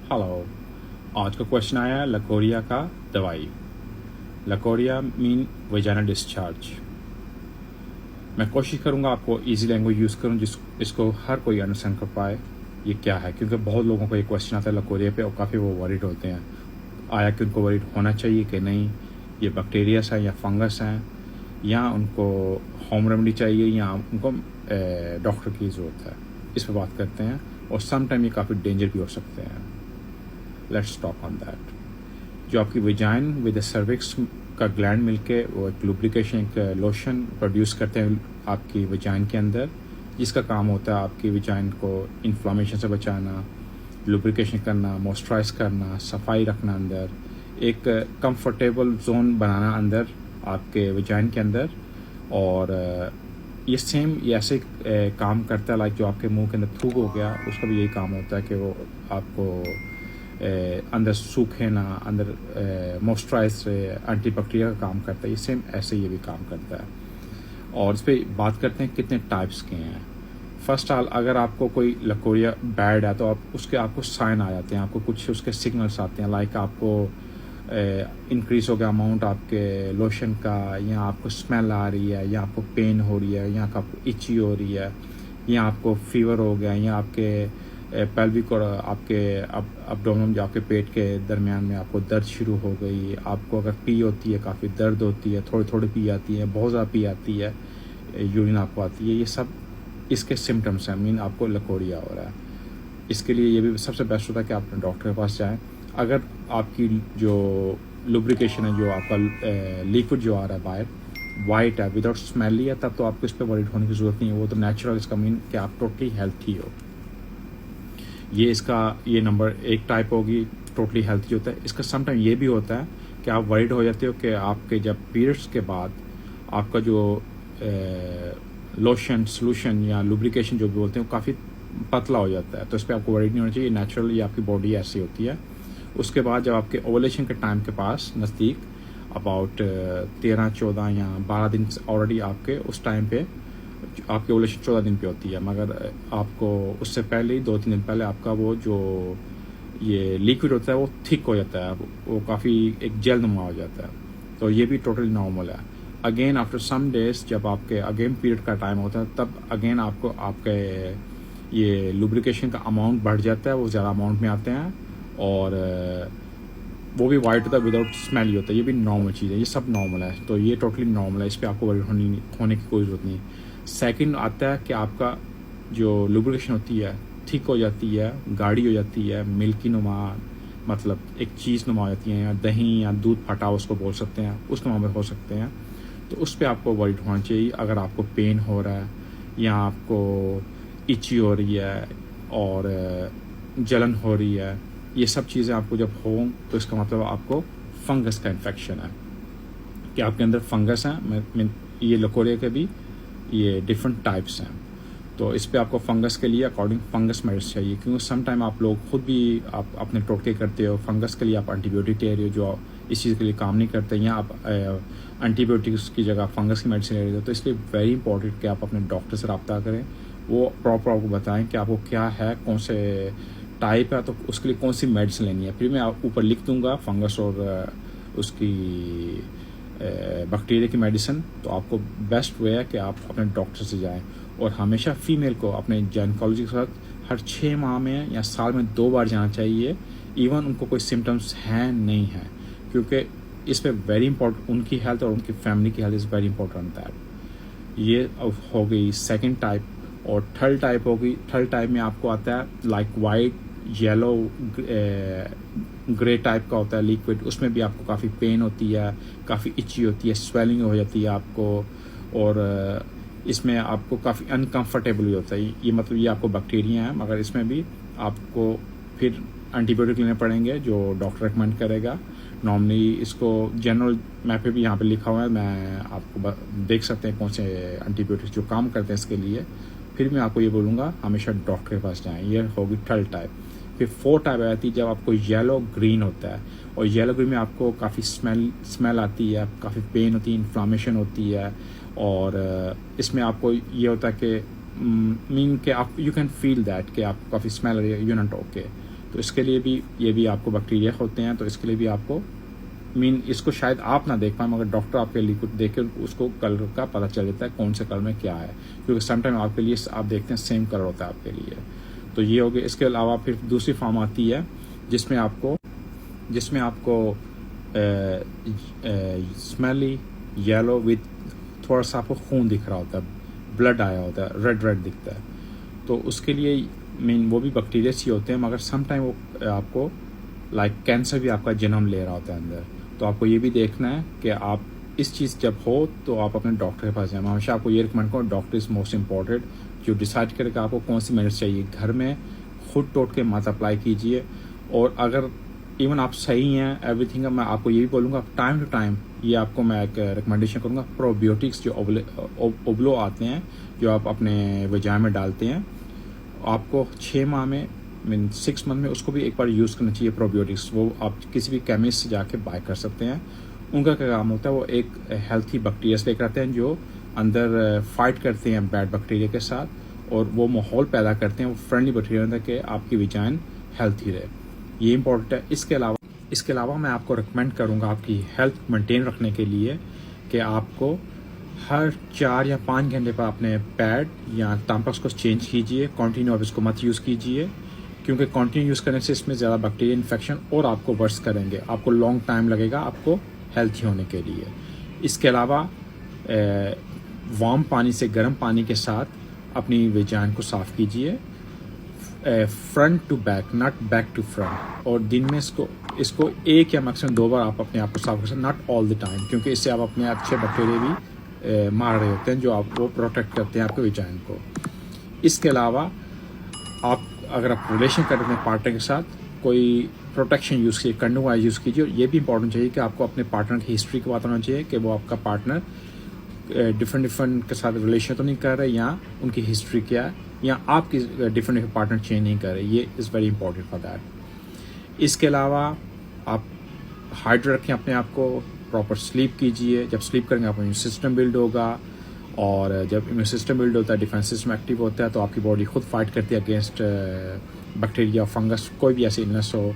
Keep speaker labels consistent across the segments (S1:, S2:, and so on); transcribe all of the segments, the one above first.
S1: Hello. आज का question आया है लकोरिया का दवाई। Leucorrhoea mean वजाना discharge. मैं कोशिश करूंगा आपको इजी लैंग्वेज यूज़ करूं इसको हर कोई अंडरस्टैंड कर पाए ये क्या है, क्योंकि बहुत लोगों को ये क्वेश्चन आता है लकोरिया पे और काफ़ी वो वरीड होते हैं। आया कि उनको वरीड होना चाहिए कि नहीं, ये बैक्टीरियास हैं या फंगस हैं, या उनको होम रेमेडी चाहिए या उनको डॉक्टर की ज़रूरत है। इस पर बात करते हैं और सम टाइम ये काफ़ी डेंजर भी हो सकते हैं। Let's talk on that. जो आपकी विजाइन विद सर्विक्स का ग्लैंड मिलके वो एक लुब्रिकेशन, एक लोशन प्रोड्यूस करते हैं आपकी विजाइन के अंदर, जिसका काम होता है आपकी विजाइन को इन्फ्लामेशन से बचाना, लुब्रिकेशन करना, मॉइस्चराइज करना, सफाई रखना, अंदर एक कंफर्टेबल जोन बनाना अंदर आपके विजाइन के अंदर। और ये सेम ये ऐसे काम करता है लाइक जो आपके मुंह के अंदर थूक हो गया, उसका भी यही काम होता है कि वो आपको अंदर सूखे ना, अंदर मॉइस्चराइज से एंटीबैक्टीरियल का काम करता है। ये सेम ऐसे ये भी काम करता है। और इस पर बात करते हैं कितने टाइप्स के हैं। फर्स्ट ऑल, अगर आपको कोई लकोरिया बैड है तो आपको साइन आ जाते हैं, आपको कुछ उसके सिग्नल्स आते हैं, लाइक आपको इंक्रीज हो गया अमाउंट आपके लोशन का, या आपको स्मेल आ रही है, या आपको पेन हो रही है, या आपको इची हो रही है, या आपको फीवर हो गया, या आपके पेल्विक और आपके अब्डोमेन जो आपके पेट के दरमियान में आपको दर्द शुरू हो गई, आपको अगर पी होती है, काफ़ी दर्द होती है, थोड़ी थोड़ी पी आती है, बहुत ज़्यादा पी आती है, यूरिन आपको आती है, ये सब इसके सिम्टम्स हैं, मीन आपको लकोरिया हो रहा है। इसके लिए ये भी सबसे बेस्ट होता है कि आप अपने डॉक्टर के पास जाएं। अगर आपकी जो लुब्रिकेशन है, जो आपका लिक्विड जो आ रहा है बाहर वाइट है, विदाउट स्मेली है, तब तो आपको इस पर वरीड होने की ज़रूरत नहीं है, वो तो नेचुरल। इसका मीन कि आप टोटली हेल्थी हो। ये नंबर एक टाइप होगी, टोटली हेल्थी होता है। इसका समटाइम ये भी होता है कि आप वरीड हो जाते हो कि आपके जब पीरियड्स के बाद आपका जो लोशन सोल्यूशन या लुब्रिकेशन जो भी बोलते हैं वो काफ़ी पतला हो जाता है, तो इस पर आपको वरीड नहीं होना चाहिए। नेचुरल ये आपकी बॉडी ऐसी होती है। उसके बाद जब आपके ओवुलेशन के टाइम के पास नज़दीक अबाउट 13, 14 या 12 दिन ऑलरेडी आपके उस टाइम पे आपकी ओवुलेशन 14 दिन पे होती है, मगर आपको उससे पहले ही 2-3 दिन पहले आपका वो जो ये लिक्विड होता है वो थिक हो जाता है, वो काफ़ी एक जेल नुमा हो जाता है, तो ये भी टोटली नॉर्मल है। अगेन आफ्टर सम डेज जब आपके अगेन पीरियड का टाइम होता है, तब अगेन आपको आपके ये लुब्रिकेशन का अमाउंट बढ़ जाता है, वो ज़्यादा अमाउंट में आते हैं, और वो भी वाइट होता है, विदाउट स्मेल ही होता है। ये भी नॉर्मल चीज़ है, ये सब नॉर्मल है, तो ये टोटली नॉर्मल है, इस पर आपको वरीड होने की कोई ज़रूरत नहीं। सेकंड आता है कि आपका जो लुब्रिकेशन होती है थिक हो जाती है, गाढ़ी हो जाती है, मिल्की नुमा, मतलब एक चीज़ नुमा हो जाती है, या दही या दूध फटा उसको बोल सकते हैं, उस नुमा में हो सकते हैं, तो उस पर आपको वरीड होना चाहिए। अगर आपको पेन हो रहा है, या आपको इची हो रही है, और जलन हो रही है, ये सब चीज़ें आपको जब हो, तो इसका मतलब आपको फंगस का इन्फेक्शन है, कि आपके अंदर फंगस है। ये लकोरिया के भी ये डिफरेंट टाइप्स हैं, तो इस पे आपको फंगस के लिए अकॉर्डिंग फंगस मेडिसिन चाहिए, क्योंकि सम टाइम आप लोग खुद भी आप अपने टोटके करते हो, फंगस के लिए आप एंटीबायोटिक ले रहे हो जो इस चीज़ के लिए काम नहीं करते, या आप एंटीबायोटिक्स की जगह फंगस की मेडिसिन ले रहे हो। तो इसलिए वेरी इंपॉर्टेंट कि आप अपने डॉक्टर से रब्ता करें, वो प्रॉपर आपको बताएं कि आपको क्या है, कौन से टाइप है, तो उसके लिए कौन सी मेडिसिन लेनी है। फिर मैं ऊपर लिख दूंगा फंगस और उसकी बैक्टीरिया की मेडिसिन। तो आपको बेस्ट वे है कि आप अपने डॉक्टर से जाएं, और हमेशा फीमेल को अपने गायनेकोलॉजिस्ट के साथ हर 6 माह में या साल में 2 बार जाना चाहिए, इवन उनको कोई सिम्टम्स हैं नहीं हैं, क्योंकि इस पर वेरी इंपॉर्टेंट उनकी हेल्थ और उनकी फैमिली की health is very important that. ये हो गई सेकेंड टाइप। और थर्ड टाइप होगी, थर्ड टाइप में आपको आता है like white, yellow, grey type का होता है लिक्विड। उसमें भी आपको काफ़ी पेन होती है, काफ़ी इची होती है, स्वेलिंग हो जाती है आपको, और इसमें आपको काफ़ी अनकंफर्टेबल भी होता है। ये मतलब ये आपको बैक्टीरिया है, मगर इसमें भी आपको फिर एंटीबायोटिक लेने पड़ेंगे जो डॉक्टर रिकमेंड करेगा। नॉर्मली इसको जनरल मैप पे भी यहाँ पे लिखा हुआ है, मैं आपको देख सकते हैं कौन से एंटीबायोटिक्स जो काम करते हैं इसके लिए। फिर मैं आपको ये बोलूँगा हमेशा डॉक्टर के पास जाएं। ये होगी थर्ड टाइप। फिर फोर्थ टाइप आती है जब आपको येलो ग्रीन होता है, और येलो ग्रीन में आपको काफ़ी स्मेल आती है, काफ़ी पेन होती है, इन्फ्लामेशन होती है, और इसमें आपको ये होता है कि मीन कि आप यू कैन फील दैट कि आपको काफ़ी स्मेल आ रही है, यू नॉट ओके। तो इसके लिए भी ये भी आपको बैक्टीरिया होते हैं, तो इसके लिए भी आपको इसको शायद आप ना देख पाए, मगर डॉक्टर आपके लिए कुछ देख के उसको कलर का पता चल जाता है कौन से कलर में क्या है, क्योंकि समटाइम आपके लिए आप देखते हैं सेम कलर होता है आपके लिए। तो ये हो गया। इसके अलावा फिर दूसरी फॉर्म आती है जिसमें आपको स्मेली येलो विथ थोड़ा सा आपको खून दिख रहा होता है, ब्लड आया होता है, रेड दिखता है। तो उसके लिए वो भी बैक्टीरिया ही होते हैं, मगर समटाइम वो आपको कैंसर भी आपका जन्म ले रहा होता है अंदर। तो आपको ये भी देखना है कि आप इस चीज़ जब हो तो आप अपने डॉक्टर के पास जाए। मैं हमेशा आपको ये रिकमेंड करूँ, डॉक्टर इज़ मोस्ट इम्पॉर्टेंट, जो डिसाइड करेगा आपको कौन सी मेडिसिन चाहिए। घर में खुद टोट के मत अप्लाई कीजिए। और अगर इवन आप सही हैं एवरीथिंग, मैं आपको ये भी बोलूँगा टाइम टू टाइम ये आपको मैं एक रिकमेंडेशन करूँगा, प्रोबायोटिक्स जो ओब्लो आते हैं जो आप अपने वजाय में डालते हैं, आपको 6 माह में 6 मंथ में उसको भी एक बार यूज़ करना चाहिए प्रोबायोटिक्स। वो आप किसी भी केमिस्ट से जाके बाय कर सकते हैं। उनका क्या काम होता है, वो एक हेल्थी बैक्टीरिया लेकर आते हैं जो अंदर फाइट करते हैं बैड बैक्टीरिया के साथ, और वो माहौल पैदा करते हैं, वो फ्रेंडली बैक्टीरिया होता है कि आपकी विजाइन हेल्थी रहे। ये इंपॉर्टेंट है। इसके अलावा मैं आपको रिकमेंड करूँगा आपकी हेल्थ मेंटेन रखने के लिए कि आपको हर 4 या 5 घंटे पर अपने पैड या टैम्पर्स को चेंज कीजिए। कंटिन्यू आप इसको मत यूज़ कीजिए, क्योंकि कंटिन्यू यूज़ करने से इसमें ज़्यादा बैक्टीरिया इन्फेक्शन और आपको वर्स करेंगे। आपको लॉन्ग टाइम लगेगा आपको हेल्थी होने के लिए। इसके अलावा वार्म पानी से गर्म पानी के साथ अपनी वेजाइन को साफ़ कीजिए, front to back, not back to front. और दिन में इसको 1 या मैक्सिमम 2 बार आप अपने आप को साफ कर सकते, नॉट ऑल द टाइम, क्योंकि इससे आप अपने अच्छे बैक्टीरिया भी मार रहे होते हैं जो आपको प्रोटेक्ट करते हैं आपके वेजाइन को। इसके अलावा आप अगर आप रिलेशन कर रहे हैं पार्टनर के साथ, कोई प्रोटेक्शन यूज़ कीजिए, कंडोम वाइज यूज़ कीजिए। और ये भी इंपॉर्टेंट चाहिए कि आपको अपने पार्टनर की हिस्ट्री की बात होना चाहिए कि वो आपका पार्टनर डिफरेंट के साथ रिलेशन तो नहीं कर रहे, या उनकी हिस्ट्री क्या है, या आपकी डिफरेंट पार्टनर चेंज नहीं कर रहे। ये is very important for that. इसके अलावा आप हाइड्रेट रखें अपने आप को, प्रॉपर स्लीप कीजिए। जब स्लीप करेंगे आपका इम्यून सिस्टम बिल्ड होगा, और जब इम्यून सिस्टम बिल्ड होता है डिफेंस सिस्टम एक्टिव होता है, तो आपकी बॉडी खुद फाइट करती है अगेंस्ट बैक्टीरिया, फंगस, कोई भी ऐसी इलनेस हो।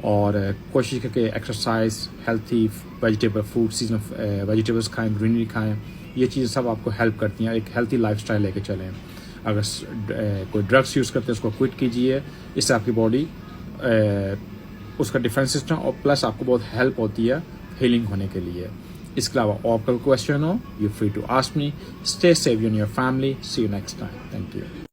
S1: और कोशिश करके exercise, healthy vegetable food, season vegetables खाएं, ग्रीनरी खाएं। ये चीज़ें सब आपको हेल्प करती हैं। एक हेल्थी लाइफस्टाइल लेके चलें। अगर कोई ड्रग्स यूज़ करते हैं उसको क्विट कीजिए। इससे आपकी बॉडी उसका डिफेंस सिस्टम और प्लस आपको बहुत हेल्प होती है हीलिंग होने के लिए। इसके अलावा और कोई क्वेश्चन हो, you free to ask me. Stay safe in your family. See you next time. Thank you.